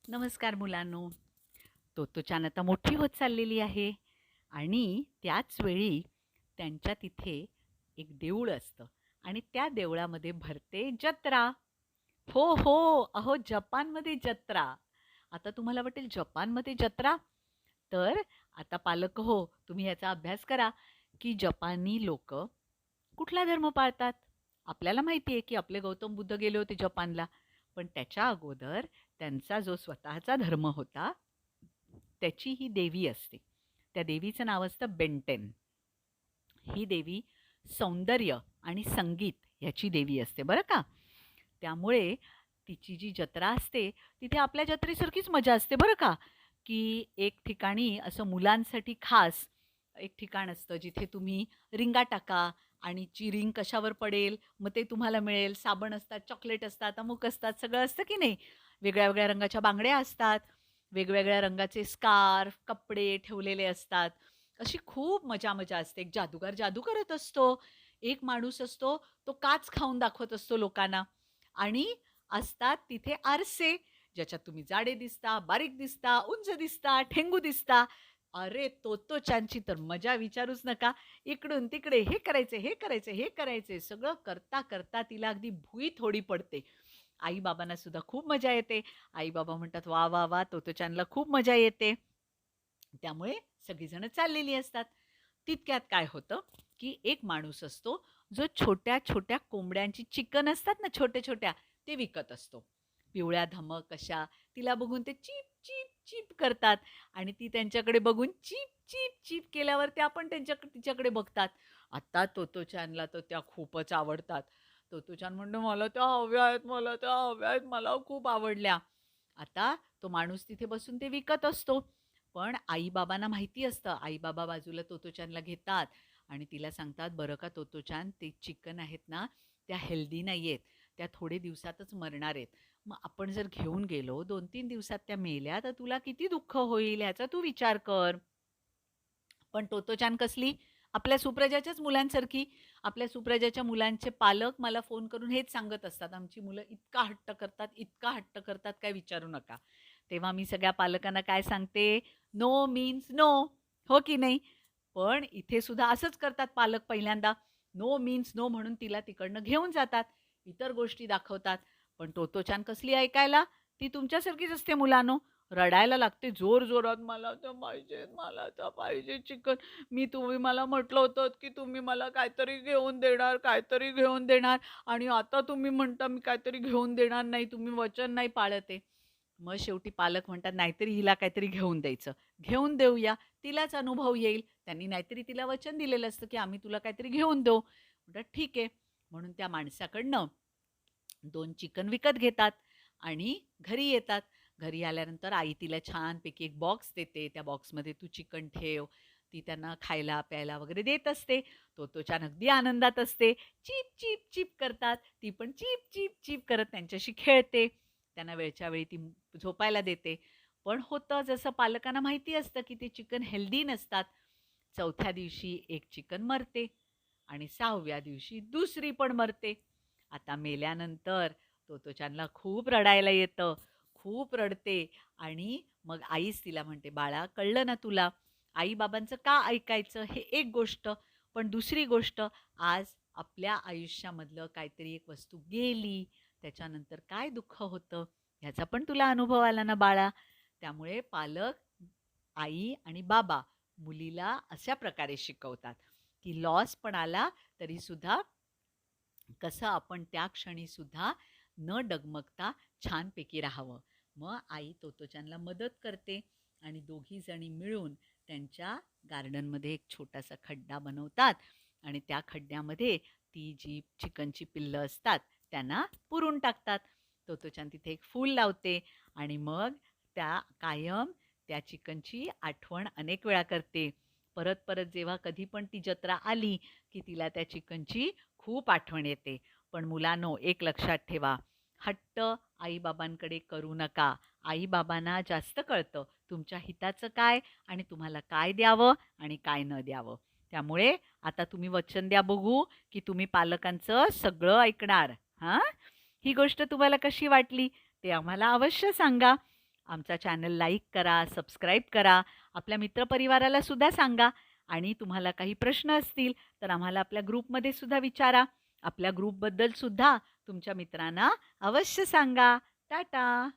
नमस्कार मुलांनो. तोत्तोचान आता मोठी होत चाललेली आहे आणि त्याच वेळी त्यांच्या तिथे एक देऊळ असतं आणि त्या देवळामध्ये भरते जत्रा. हो, हो. अहो जपानमध्ये जत्रा. आता तुम्हाला वाटेल जपानमध्ये जत्रा? तर आता पालक हो, तुम्ही याचा अभ्यास करा, की जपानी लोकं कुठला धर्म पाळतात? आपल्याला माहिती आहे, की आपले गौतम बुद्ध गेले होते जपानला. पण त्याच्या अगोदर त्यांचा जो स्वतःचा धर्म होता, त्याची ही देवी असते. त्या देवीचं नाव असतं बेंटेन. ही देवी सौंदर्य आणि संगीत ह्याची देवी असते बरं का. त्यामुळे तिची जी जत्रा असते, तिथे आपल्या जत्रेसारखीच मजा असते बरं का, की एक ठिकाणी असं मुलांसाठी खास एक ठिकाण असतं, जिथे तुम्ही रिंगा टाका आणि ची रिंग कशावर पडेल, मग ते तुम्हाला मिळेल. साबण असतात, चॉकलेट असतात, अमुक असतात, सगळं असतं की नाही. वेगळ्या-वेगळ्या रंगाच्या बांगड्या असतात, वेगवेगळ्या रंगाचे स्कार्फ, कपडे ठेवलेले असतात. अशी खूप मजा-मजा असते. एक जादूगार जादू करत असतो. एक माणूस असतो, तो काच खाऊन दाखवत असतो लोकांना आणि असतात तिथे आरसे, ज्याच्यात तुम्ही जाडे दिसता, बारीक दिसता, उंच दिसता, ठेंगू दिसता. अरे, तोत्तोचानची तर मजा विचारूच नका. इकडून-तिकडे हे करायचे, हे करायचे, हे करायचे. सगळं करता-करता तिला अगदी भुई थोडी पडते. आई-बाबांना सुद्धा खूप मजा येते. आई-बाबा म्हणतात, "वाह, वाह, वाह! तोत्तोचानला खूप मजा येते." त्यामुळे सगळीजण चाललेली असतात. तितक्यात काय होतं, की एक माणूस असतो, जो छोट्या-छोट्या कोंबड्यांची चिकन असतात ना छोट्या-छोट्या, ते विकत असतो. पिवळ्या धमक अशा. तिला बघून ते चीप, चीप, चीप करतात आणि ती त्यांच्याकडे बघून चीप, चीप, चीप केल्यावर त्या पण तिच्याकडे बघतात. आता तोत्तोचानला तर त्या खूपच आवडतात. तोत्तोचान म्हणतो, "मला त्या हव्या आहेत, मला त्या हव्या आहेत, मला खूप आवडल्या." आता तो माणूस तिथे बसून ते विकत असतो. पण आई-बाबांना माहिती असतं. आई-बाबा बाजूला तोत्तोचानला घेतात आणि तिला सांगतात, "बरं का तोत्तोचान, ते चिकन आहेत ना, त्या हेल्दी नाही आहेत. त्या थोडे दिवसातच मरणार आहेत. मग आपण जर घेऊन गेलो, 2-3 दिवसात त्या मेल्या, तर तुला किती दुःख होईल ह्याचा तू विचार कर." पण तोत्तोचान कसली? आपल्या सुप्रजाच्याच मुलांसारखी. आपल्या सुप्रजाच्या मुलांचे पालक मला फोन करून हेच सांगत असतात, "आमची मुलं इतका हट्ट करतात, इतका हट्ट करतात, काय विचारू नका." तेव्हा मी सगळ्या पालकांना काय सांगते, "नो मीन्स नो." हो की नाही? पण इथे सुद्धा असंच करतात पालक पहिल्यांदा. नो मीन्स नो म्हणून तिला तिकडनं घेऊन जातात. इतर गोष्टी दाखवतात. पण तोत्तोचान कसली ऐकायला? ती तुमच्यासारखीच असते मुलांनो. रडायला लागते जोर-जोरात, "मला तर पाहिजे, मला तर पाहिजे चिकन. तुम्ही मला म्हटलं होतं, की तुम्ही मला काहीतरी घेऊन देणार, काहीतरी घेऊन देणार आणि आता तुम्ही म्हणता मी काहीतरी घेऊन देणार नाही. तुम्ही वचन नाही पाळत आहे." मग शेवटी पालक म्हणतात, "नाहीतरी हिला काहीतरी घेऊन द्यायचं. घेऊन देऊया, तिलाच अनुभव येईल. त्यांनी नाहीतरी तिला वचन दिलेलं असतं, की आम्ही तुला काहीतरी घेऊन देऊ." म्हणतात, "ठीक आहे." म्हणून त्या माणसाकडनं 2 चिकन विकत घेतात आणि घरी येतात. घरी आल्यानंतर आई तिला छानपैकी एक बॉक्स देते. त्या बॉक्समध्ये तू चिकन ठेव. ती त्यांना खायला, प्यायला वगैरे देत असते. तोत्तोचान अगदी आनंदात असते. चीप, चीप, चीप करतात. ती पण चीप, चीप, चीप करत त्यांच्याशी खेळते. त्यांना वेळच्या वेळी ती झोपायला देते. पण होतं जसं पालकांना माहिती असतं, की ते चिकन हेल्दी नसतात. 4थ्या दिवशी एक चिकन मरते आणि 6व्या दिवशी दुसरी पण मरते. आता मेल्यानंतर तोत्तोचानला खूप रडायला येतं. खूप रडते आणि मग आईच तिला म्हणते, "बाळा, कळलं ना तुला? आई-बाबांचं का ऐकायचं हे एक गोष्ट, पण दुसरी गोष्ट आज आपल्या आयुष्यामधलं काहीतरी एक वस्तू गेली, त्याच्यानंतर काय दुःख होतं, ह्याचा पण तुला अनुभव आला ना बाळा." त्यामुळे पालक, आई आणि बाबा मुलीला अशा प्रकारे शिकवतात, की लॉस पण आला तरीसुद्धा कसं आपण त्या क्षणी सुद्धा न डगमगता छानपैकी राहावं. मग आई तोत्तोचानला मदत करते आणि दोघी जणी मिळून त्यांच्या गार्डनमध्ये एक छोटासा खड्डा बनवतात आणि त्या खड्ड्यामध्ये ती जी चिकनची पिल्लं असतात त्यांना पुरून टाकतात. तोत्तोचान तिथे एक फूल लावते आणि मग त्या कायम त्या चिकनची आठवण अनेक वेळा करते. परत-परत जेव्हा कधी पण ती जत्रा आली, की तिला त्या चिकनची खूप आठवण येते. पण मुलांनो, एक लक्षात ठेवा, हट्ट आई-बाबांकडे करू नका. आई-बाबांना जास्त कळतं तुमच्या हिताचं काय आणि तुम्हाला काय द्यावं आणि काय न द्यावं. त्यामुळे आता तुम्ही वचन द्या बघू, की तुम्ही पालकांचं सगळं ऐकणार. हां? ही गोष्ट तुम्हाला कशी वाटली ते आम्हाला अवश्य सांगा. आमचा चॅनल लाईक करा, सबस्क्राईब करा. आपल्या मित्रपरिवाराला सुद्धा सांगा आणि तुम्हाला काही प्रश्न असतील तर आम्हाला आपल्या ग्रुपमध्ये सुद्धा विचारा. आपल्या ग्रुपबद्दल सुद्धा तुमच्या मित्रांना अवश्य सांगा. टाटा.